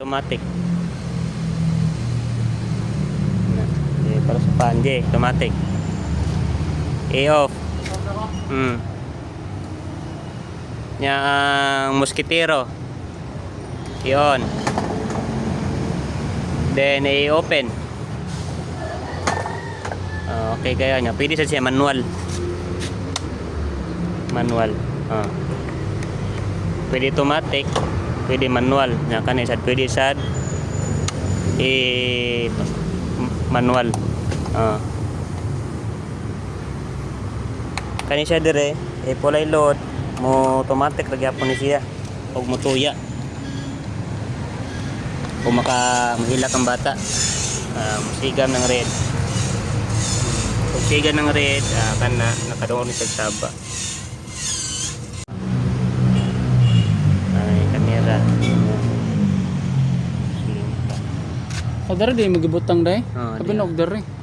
automatic. Para sa panje, automatic. I-off. Yang mosquitero. I-on. Then i-open. Okay kaya nya. Pwede sa siya manual. Manual. Pwede automatic, pwede manual. Nya kanay sad pwede sad manual. Kani siya dire pulay load mo automatic lagi ni siya og mo tuya o mahilak ang bata. Musigam ng red. Pag sigam ng red kana nakadungog ni sa saba. Ay kamera. Order di magibutang day. Oh, Sabi na order eh.